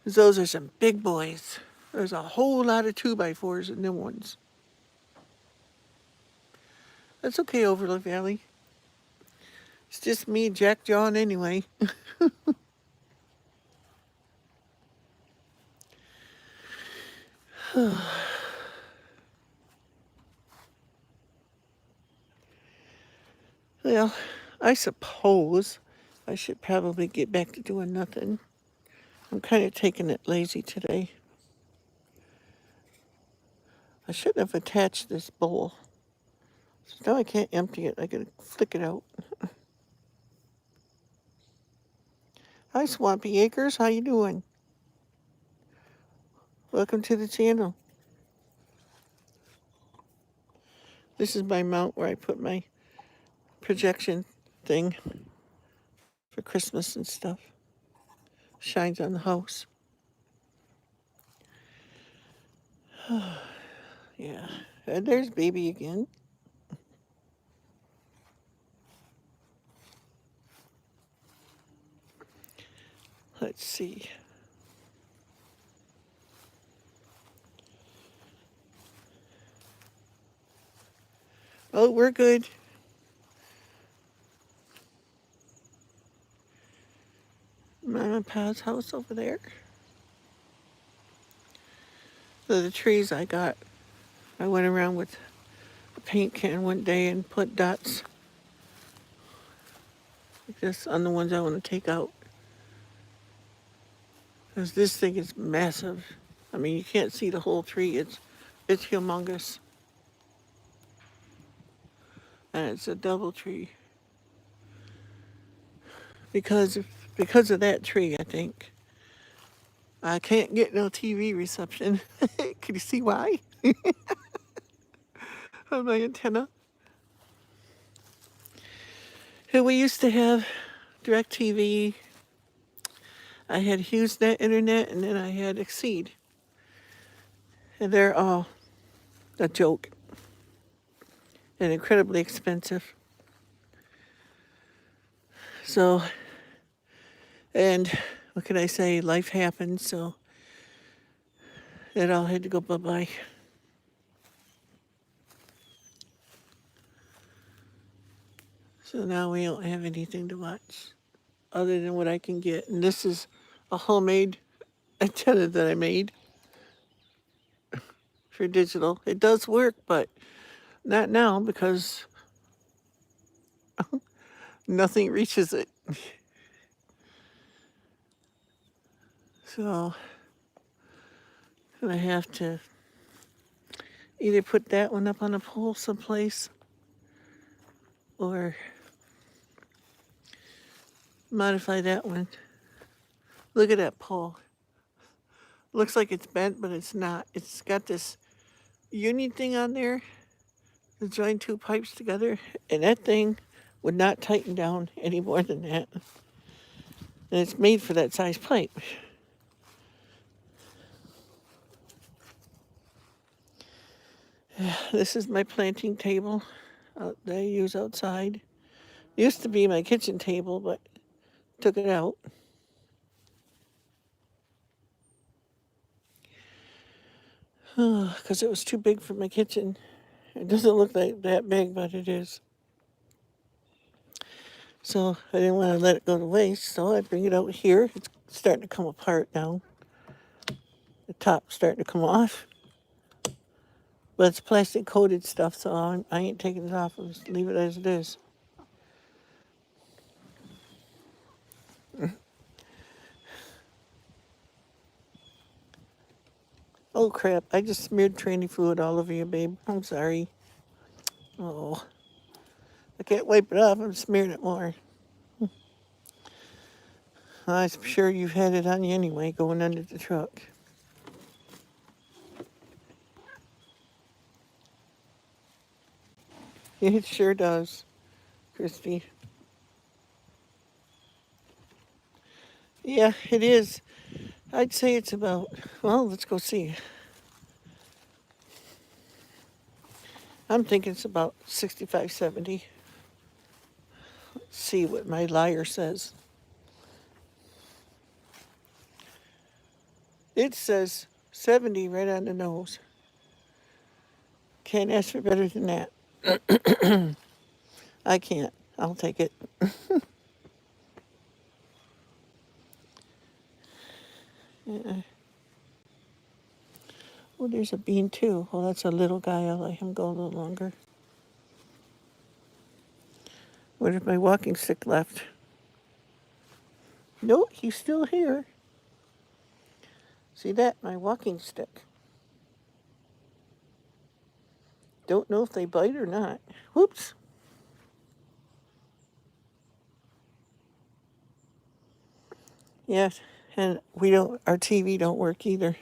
Those are some big boys. There's a whole lot of 2x4s in them ones. That's okay, Overlook Valley. It's just me, Jack John, anyway. Well, I suppose I should probably get back to doing nothing. I'm kind of taking it lazy today. I shouldn't have attached this bowl. So now I can't empty it. I gotta flick it out. Hi, Swampy Acres. How you doing? Welcome to the channel. This is my mount where I put my projection thing for Christmas and stuff. Shines on the house. Yeah. And there's baby again. Let's see. Oh, we're good. Mama and Pa's house over there. So the trees I got, I went around with a paint can one day and put dots like this on the ones I want to take out. Because this thing is massive. I mean, you can't see the whole tree. It's humongous. And it's a double tree. Because of that tree, I think. I can't get no TV reception. Can you see why? On my antenna. And we used to have DirecTV. I had HughesNet internet, and then I had Exceed. And they're all a joke and incredibly expensive. So, and what can I say? Life happened, so it all had to go bye-bye. So now we don't have anything to watch other than what I can get. And this is a homemade antenna that I made for digital. It does work, but not now because nothing reaches it. So I'm gonna have to either put that one up on a pole someplace or modify that one. Look at that pole. Looks like it's bent, but it's not. It's got this uni thing on there to join two pipes together, and that thing would not tighten down any more than that. And it's made for that size pipe. This is my planting table that I use outside. Used to be my kitchen table, but took it out. Because it was too big for my kitchen. It doesn't look like that big, but it is. So I didn't want to let it go to waste, so I bring it out here. It's starting to come apart now. The top's starting to come off. But it's plastic coated stuff, so I ain't taking it off. I'll just leave it as it is. Oh crap, I just smeared tranny fluid all over you, babe. I'm sorry. Oh, I can't wipe it off. I'm smearing it more. I'm sure you've had it on you anyway, going under the truck. It sure does, Christy. Yeah, it is. I'd say it's about, well, let's go see. I'm thinking it's about 65, 70. Let's see what my liar says. It says 70 right on the nose. Can't ask for better than that. I can't. I'll take it. Oh, there's a bean too. Well, that's a little guy. I'll let him go a little longer. What if my walking stick left? Nope, he's still here. See that? My walking stick. Don't know if they bite or not. Whoops. Yes, and our TV don't work either.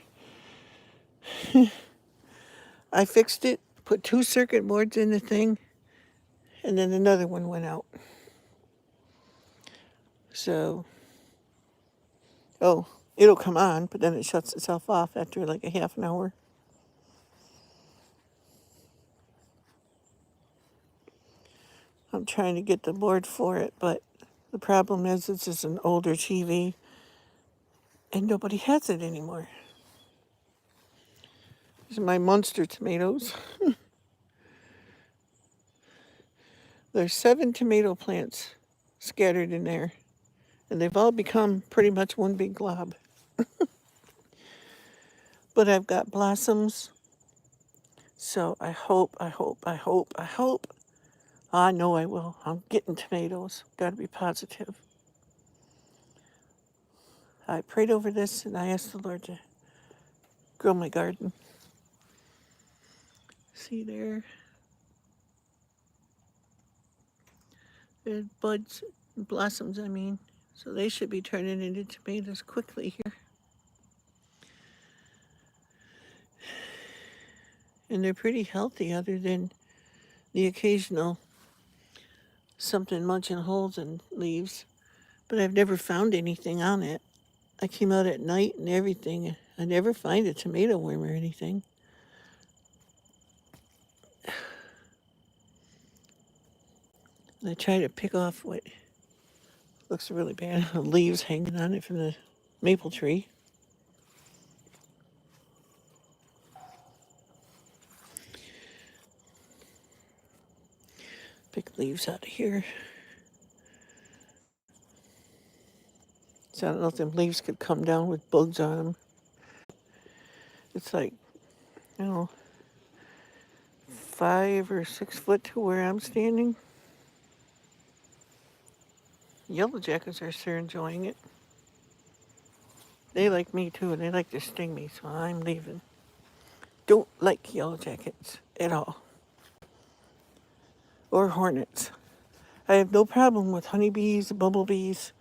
I fixed it, put 2 circuit boards in the thing, and then another one went out. So, it'll come on, but then it shuts itself off after like a half an hour. I'm trying to get the board for it, but the problem is this is an older TV and nobody has it anymore. These are my Munster tomatoes. There's 7 tomato plants scattered in there, and they've all become pretty much one big glob. But I've got blossoms, so I hope. I know I will. I'm getting tomatoes. Gotta be positive. I prayed over this and I asked the Lord to grow my garden. See there? There's buds, blossoms, I mean. So they should be turning into tomatoes quickly here. And they're pretty healthy other than the occasional something munching holes in leaves. But I've never found anything on it. I came out at night and everything. I never find a tomato worm or anything. I try to pick off what looks really bad, leaves hanging on it from the maple tree. Pick leaves out of here. So I don't know if them leaves could come down with bugs on them. It's like, 5 or 6 foot to where I'm standing. Yellow jackets are sure enjoying it. They like me too, and they like to sting me, so I'm leaving. Don't like yellow jackets at all. Or hornets. I have no problem with honeybees, bumblebees.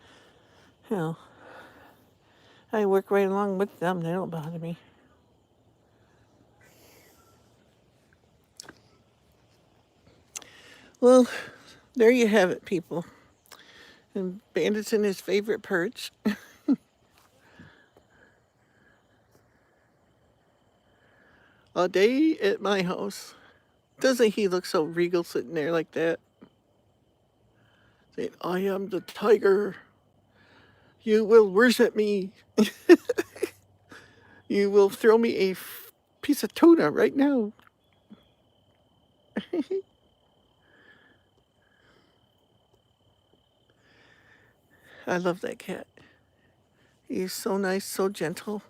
I work right along with them. They don't bother me. Well, there you have it, people. And Bandit's in his favorite perch. A day at my house. Doesn't he look so regal sitting there like that? Saying, I am the tiger. You will worship me. You will throw me a piece of tuna right now. I love that cat. He's so nice, so gentle.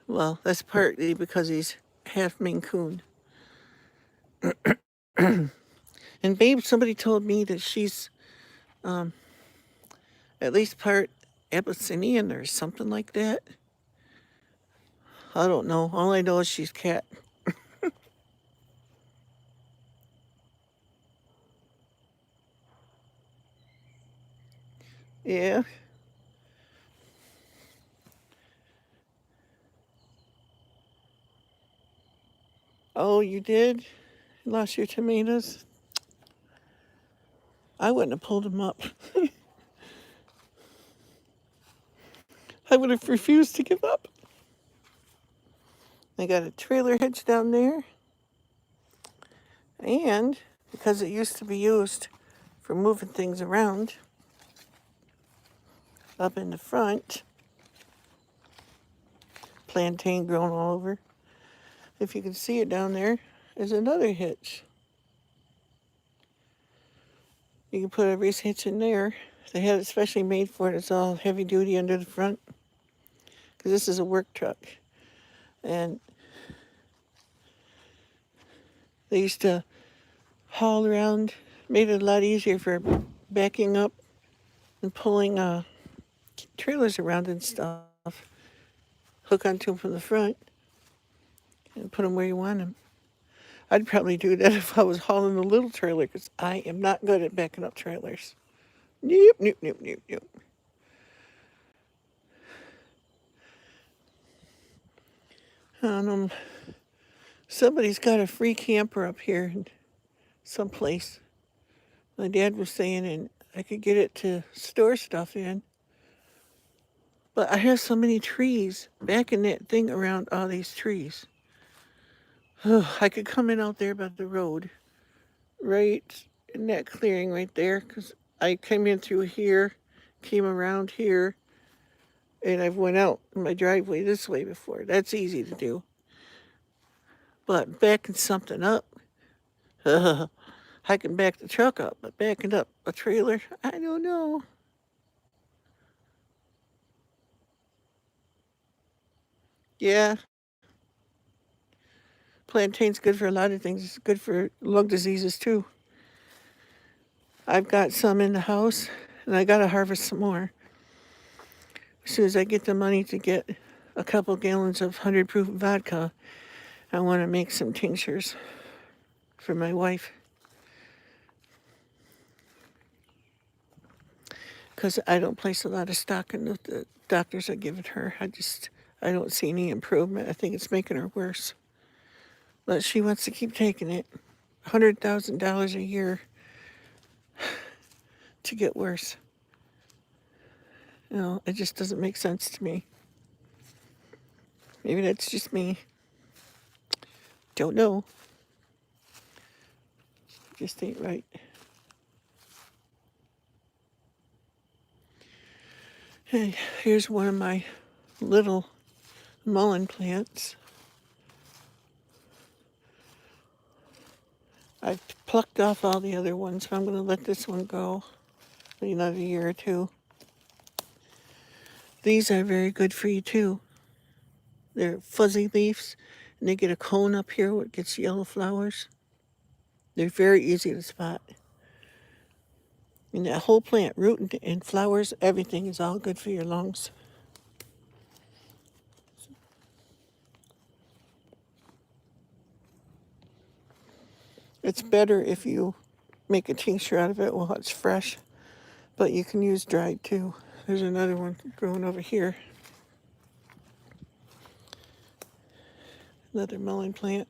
Well, that's partly because he's half Maine Coon. And Babe, somebody told me that she's at least part Abyssinian or something like that. I don't know. All I know is she's cat. Yeah. Oh, you did? Lost your tomatoes? I wouldn't have pulled them up. I would have refused to give up. I got a trailer hitch down there. And because it used to be used for moving things around, up in the front, plantain growing all over. If you can see it down there, there's another hitch. You can put a race hitch in there. They had it specially made for it. It's all heavy duty under the front. Because this is a work truck. And they used to haul around Made it a lot easier for backing up and pulling trailers around and stuff. Hook onto them from the front and put them where you want them. I'd probably do that if I was hauling a little trailer because I am not good at backing up trailers. Nope, nope, nope, nope, nope. Somebody's got a free camper up here in someplace. My dad was saying, and I could get it to store stuff in. But I have so many trees backing that thing around all these trees. I could come in out there by the road, right in that clearing right there, because I came in through here, came around here, and I've went out in my driveway this way before. That's easy to do. But backing something up, I can back the truck up, but backing up a trailer, I don't know. Yeah, plantain's good for a lot of things. It's good for lung diseases too. I've got some in the house, and I gotta harvest some more. As soon as I get the money to get a couple gallons of 100 proof vodka, I want to make some tinctures for my wife. Because I don't place a lot of stock in the doctors are giving her. I don't see any improvement. I think it's making her worse. But she wants to keep taking it. $100,000 a year to get worse. It just doesn't make sense to me. Maybe that's just me. Don't know. Just ain't right. Hey, here's one of my little mullein plants. I've plucked off all the other ones, so I'm going to let this one go for another year or two. These are very good for you too. They're fuzzy leaves, and they get a cone up here where it gets yellow flowers. They're very easy to spot. And that whole plant, root and flowers, everything is all good for your lungs. It's better if you make a tincture out of it while it's fresh, but you can use dried too. There's another one growing over here. Another mullein plant.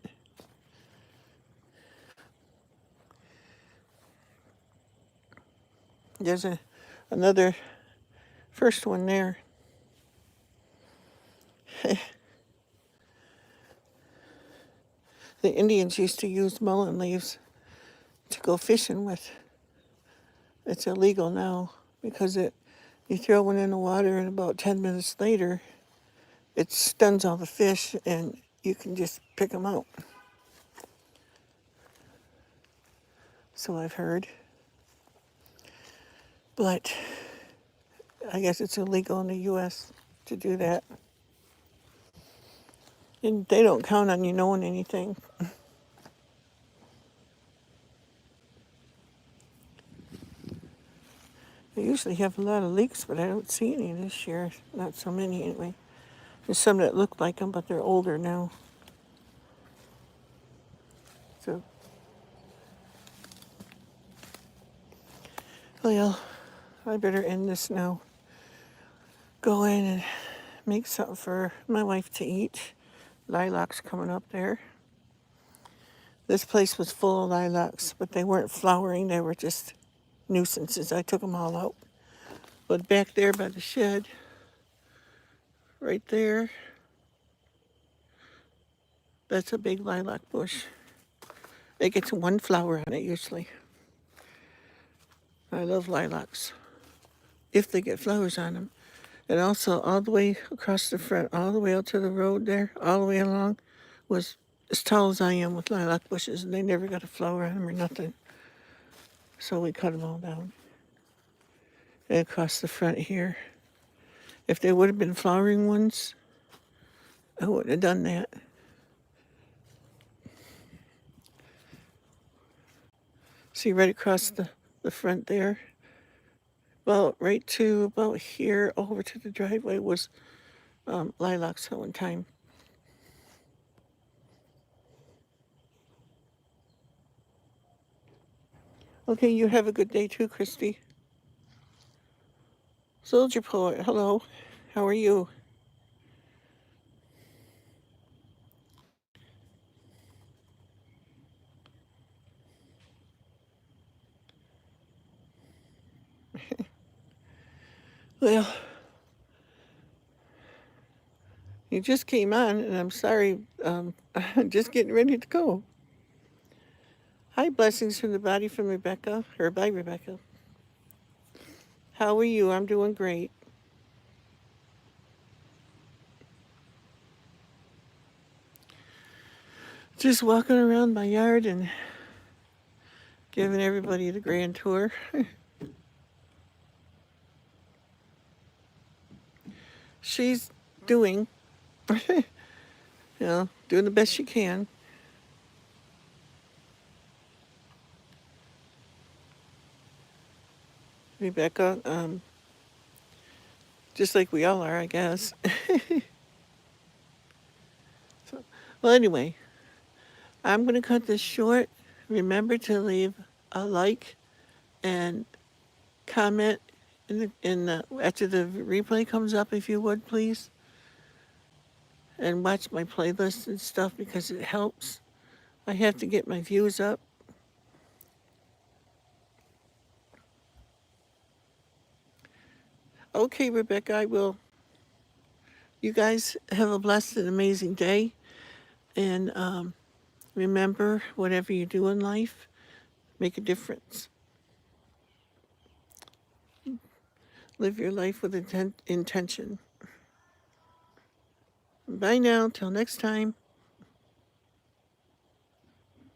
There's another first one there. The Indians used to use mullein leaves to go fishing with. It's illegal now because you throw one in the water and about 10 minutes later it stuns all the fish and you can just pick them out. So I've heard. But I guess it's illegal in the U.S. to do that. And they don't count on you knowing anything. They usually have a lot of leeks, but I don't see any this year. Not so many anyway. There's some that look like them, but they're older now. So, well, I better end this now. Go in and make something for my wife to eat. Lilacs coming up there. This place was full of lilacs, but they weren't flowering. They were just nuisances. I took them all out. But back there by the shed, right there, that's a big lilac bush. It gets one flower on it usually. I love lilacs, if they get flowers on them. And also all the way across the front, all the way out to the road there, all the way along, was as tall as I am with lilac bushes, and they never got a flower on them or nothing. So we cut them all down. And across the front here, if they would have been flowering ones, I wouldn't have done that. See right across the front there? Well, right to about here over to the driveway was lilacs at one time. Okay, you have a good day too, Christy. Soldier Poet, hello. How are you? Well, you just came on, and I'm sorry. I'm just getting ready to go. Hi, blessings from the body from Rebecca, or by Rebecca. How are you? I'm doing great. Just walking around my yard and giving everybody the grand tour. She's doing, doing the best she can. Rebecca, just like we all are, I guess. Well, anyway, I'm going to cut this short. Remember to leave a like and comment after the replay comes up, if you would, please. And watch my playlist and stuff because it helps. I have to get my views up. Okay, Rebecca, I will. You guys have a blessed and amazing day. And remember, whatever you do in life, make a difference. Live your life with intention. Bye now. Till next time.